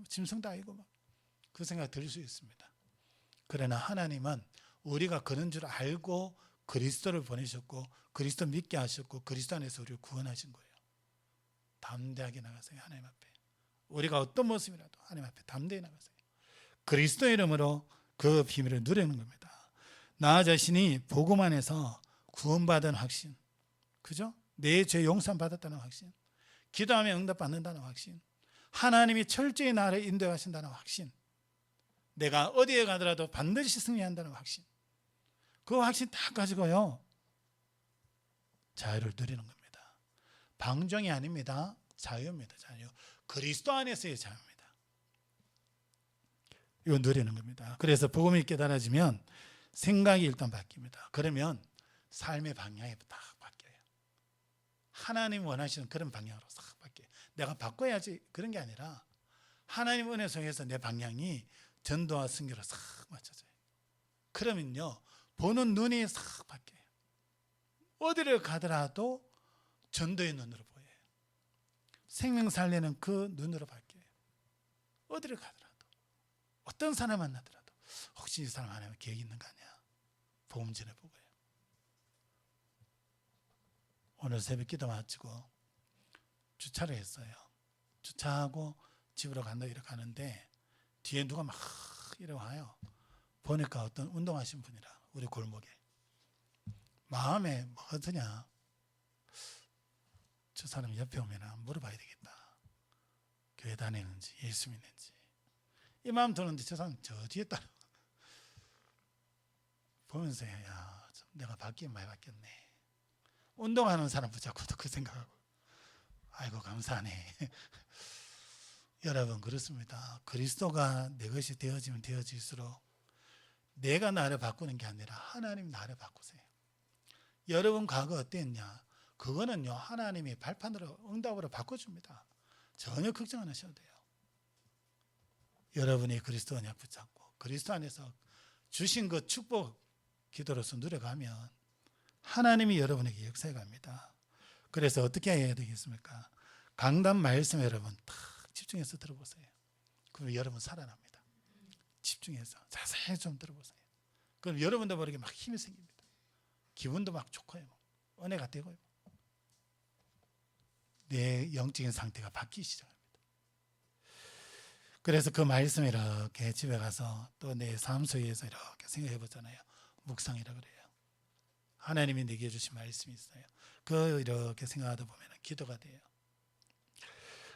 짐승도 아니고 막 그 생각 들 수 있습니다. 그러나 하나님은 우리가 그런 줄 알고 그리스도를 보내셨고 그리스도 믿게 하셨고 그리스도 안에서 우리를 구원하신 거예요. 담대하게 나가세요. 하나님 앞에. 우리가 어떤 모습이라도 하나님 앞에 담대히 나가세요. 그리스도 이름으로 그 비밀을 누리는 겁니다. 나 자신이 복음 안에서 구원받은 확신, 그죠? 내 죄 용서 받았다는 확신, 기도하면 응답받는다는 확신, 하나님이 철저히 나를 인도하신다는 확신, 내가 어디에 가더라도 반드시 승리한다는 확신, 그 확신 다 가지고요 자유를 누리는 겁니다. 방종이 아닙니다. 자유입니다. 자유. 그리스도 안에서의 자유입니다. 이거 누리는 겁니다. 그래서 복음이 깨달아지면 생각이 일단 바뀝니다. 그러면 삶의 방향이 딱 바뀌어요. 하나님 원하시는 그런 방향으로 싹 바뀌어요. 내가 바꿔야지 그런 게 아니라 하나님 은혜 속에서 내 방향이 전도와 선교로 싹 맞춰져요. 그러면요 보는 눈이 싹 바뀌어요. 어디를 가더라도 전도의 눈으로 보여요. 생명 살리는 그 눈으로 바뀌어요. 어디를 가더라도 어떤 사람 만나더라도 혹시 이 사람 하나님 계획 있는 거 아니야? 복음 전해보고요. 오늘 새벽 기도 마치고 주차를 했어요. 주차하고 집으로 간다 이렇게 가는데 뒤에 누가 막 이래 와요. 보니까 어떤 운동하신 분이라 우리 골목에. 마음에 뭐가 드냐? 저 사람 옆에 오면 물어봐야 되겠다. 교회 다니는지 예수 믿는지. 이 마음 드는데 저 사람 저 뒤에 따라 보면서 야, 내가 바뀌면 많이 바뀌었네. 운동하는 사람 붙잡고도 그 생각하고 아이고 감사하네. 여러분 그렇습니다. 그리스도가 내 것이 되어지면 되어질수록 내가 나를 바꾸는 게 아니라 하나님 나를 바꾸세요. 여러분 과거 어땠냐? 그거는요 하나님이 발판으로 응답으로 바꿔줍니다. 전혀 걱정 안 하셔도 돼요. 여러분이 그리스도 언약 붙잡고 그리스도 안에서 주신 그 축복 기도로서 누려가면 하나님이 여러분에게 역사해 갑니다. 그래서 어떻게 해야 되겠습니까? 강단 말씀 여러분 딱 집중해서 들어보세요. 그럼 여러분 살아납니다. 집중해서 자세히 좀 들어보세요. 그럼 여러분도 모르게 막 힘이 생깁니다. 기분도 막 좋고요. 은혜가 되고요. 내 영적인 상태가 바뀌기 시작합니다. 그래서 그 말씀 이렇게 집에 가서 또 내 삶 속에서 이렇게 생각해 보잖아요. 묵상이라 그래요. 하나님이 내게 주신 말씀이 있어요. 그 이렇게 생각하다 보면 기도가 돼요.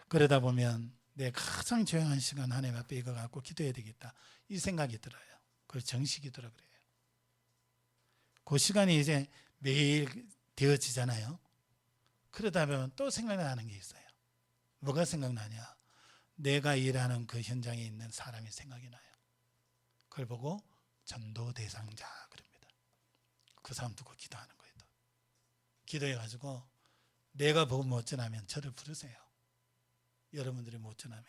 그러다 보면 내 가장 조용한 시간 하나님 앞에 이거 갖고 기도해야 되겠다. 이 생각이 들어요. 그걸 정식기도라 그래요. 그 시간이 이제 매일 되어지잖아요. 그러다 보면 또 생각나는 게 있어요. 뭐가 생각나냐? 내가 일하는 그 현장에 있는 사람이 생각이 나요. 그걸 보고 전도 대상자 그럽니다. 그 사람 두고 기도하는 거예요. 기도해가지고 내가 복음 못 전하면 저를 부르세요. 여러분들이 못 전하면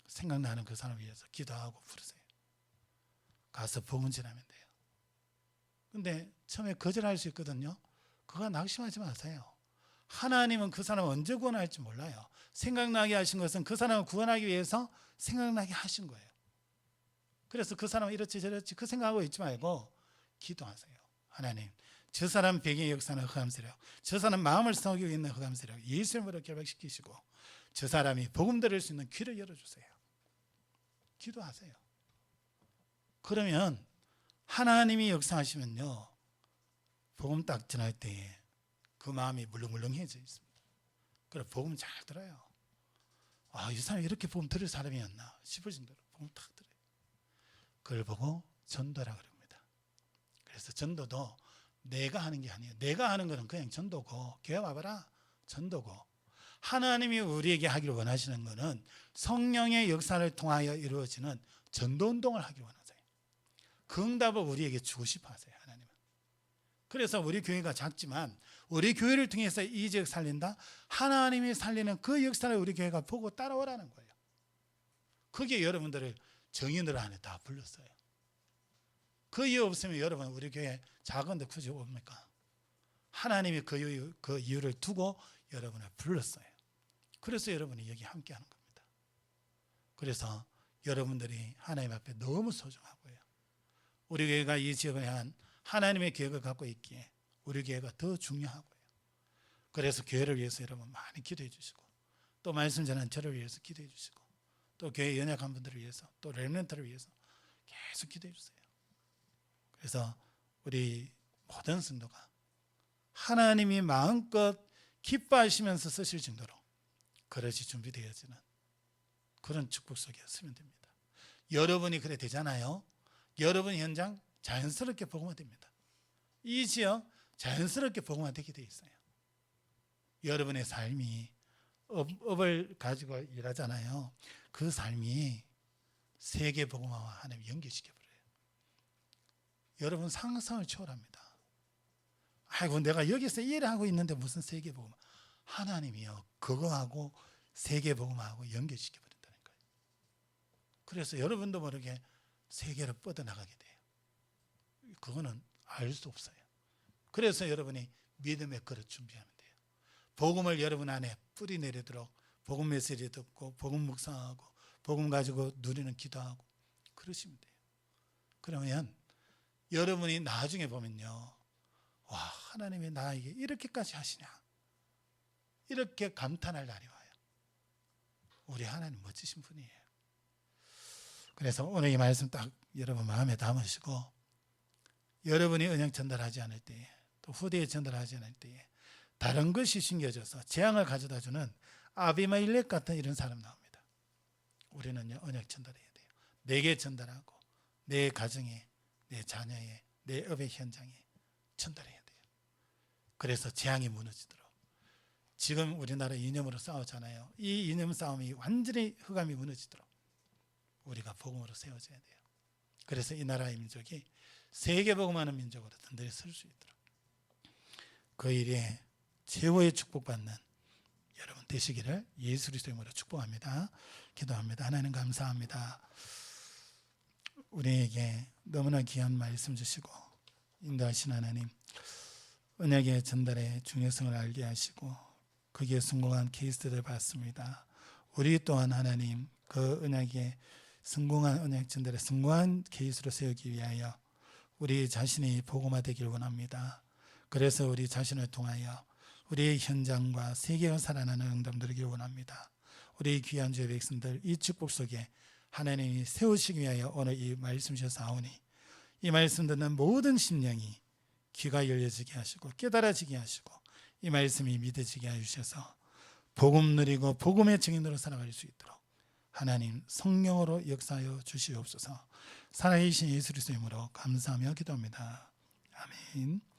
생각나는 그 사람을 위해서 기도하고 부르세요. 가서 복음 전하면 돼요. 근데 처음에 거절할 수 있거든요. 그거 낙심하지 마세요. 하나님은 그 사람을 언제 구원할지 몰라요. 생각나게 하신 것은 그 사람을 구원하기 위해서 생각나게 하신 거예요. 그래서 그 사람은 이렇지 저렇지 그 생각하고 있지 말고 기도하세요. 하나님, 저 사람 배경의 역사는 흑암세력, 저 사람 마음을 싸우기 있는 흑암세력 예수 이름으로 결박시키시고 저 사람이 복음 들을 수 있는 귀를 열어주세요. 기도하세요. 그러면 하나님이 역사하시면요 복음 딱 전할 때에 그 마음이 물렁물렁해져 있습니다. 그래 복음 잘 들어요. 아, 이 사람이 이렇게 복음 들을 사람이었나 싶을 정도로 복음 딱 들어요. 그걸 보고 전도라 그럽니다. 그래서 전도도 내가 하는 게 아니에요. 내가 하는 거는 그냥 전도고 교회 와봐라 전도고 하나님이 우리에게 하기를 원하시는 것은 성령의 역사를 통하여 이루어지는 전도운동을 하기를 원하세요. 그 응답을 우리에게 주고 싶어 하세요. 하나님은. 그래서 우리 교회가 작지만 우리 교회를 통해서 이 지역 살린다. 하나님이 살리는 그 역사를 우리 교회가 보고 따라오라는 거예요. 그게 여러분들을 정인으로 안에 다 불렀어요. 그 이유 없으면 여러분 우리 교회 작은데 굳이 옵니까? 하나님이 그 이유를 두고 여러분을 불렀어요. 그래서 여러분이 여기 함께하는 겁니다. 그래서 여러분들이 하나님 앞에 너무 소중하고요. 우리 교회가 이 지역을 향한 하나님의 계획을 갖고 있기에 우리 교회가 더 중요하고요. 그래서 교회를 위해서 여러분 많이 기도해 주시고 또 말씀 전한 저를 위해서 기도해 주시고 또 교회 연약한 분들을 위해서 또 렘넌트를 위해서 계속 기도해 주세요. 그래서 우리 모든 성도가 하나님이 마음껏 기뻐하시면서 쓰실 정도로 그릇이 준비되어지는 그런 축복 속에 쓰면 됩니다. 여러분이 그래 되잖아요. 여러분 현장 자연스럽게 복음화됩니다. 이 지역 자연스럽게 복음화되게 돼 있어요. 여러분의 삶이 업을 가지고 일하잖아요. 그 삶이 세계 복음화와 하나님 연결시켜버려요. 여러분 상상을 초월합니다. 아이고 내가 여기서 일을 하고 있는데 무슨 세계 복음화. 하나님이요 그거하고 세계 복음화하고 연결시켜버린다니까요. 그래서 여러분도 모르게 세계로 뻗어나가게 돼요. 그거는 알 수 없어요. 그래서 여러분이 믿음의 그릇 준비하면 돼요. 복음을 여러분 안에 뿌리 내리도록 복음 메시지 듣고 복음 묵상하고 복음 가지고 누리는 기도하고 그러시면 돼요. 그러면 여러분이 나중에 보면요. 와 하나님이 나에게 이렇게까지 하시냐 이렇게 감탄할 날이 와요. 우리 하나님 멋지신 분이에요. 그래서 오늘 이 말씀 딱 여러분 마음에 담으시고 여러분이 언약 전달하지 않을 때에 또 후대에 전달하지 않을 때에 다른 것이 심겨져서 재앙을 가져다주는 아비멜렉 같은 이런 사람 나옵니다. 우리는요 언약 전달해야 돼요. 내게 전달하고 내 가정에 내 자녀에 내 업의 현장에 전달해야 돼요. 그래서 재앙이 무너지도록. 지금 우리나라 이념으로 싸우잖아요. 이 이념 싸움이 완전히 흑암이 무너지도록 우리가 복음으로 세워져야 돼요. 그래서 이 나라의 민족이 세계 복음하는 민족으로 든든히 설 수 있도록 그 일에 최고의 축복받는 여러분 되시기를 예수 그리스도의 이름으로 축복합니다. 기도합니다. 하나님 감사합니다. 우리에게 너무나 귀한 말씀 주시고 인도하신 하나님, 언약의 전달의 중요성을 알게 하시고 거기에 성공한 케이스들을 봤습니다. 우리 또한 하나님 그 언약의 성공한 언약 전달에 성공한 케이스로 세우기 위하여 우리 자신이 복음화되길 원합니다. 그래서 우리 자신을 통하여 우리의 현장과 세계가 살아나는 응답들이길 원합니다. 우리 귀한 주의 백성들 이 축복 속에 하나님이 세우시기 위하여 오늘 이 말씀 주셔서오니 이 말씀 듣는 모든 심령이 귀가 열려지게 하시고 깨달아지게 하시고 이 말씀이 믿어지게 하셔서 복음 누리고 복음의 증인으로 살아갈 수 있도록 하나님 성령으로 역사하여 주시옵소서. 살아계신 예수 그리스도의 이름으로 감사하며 기도합니다. 아멘.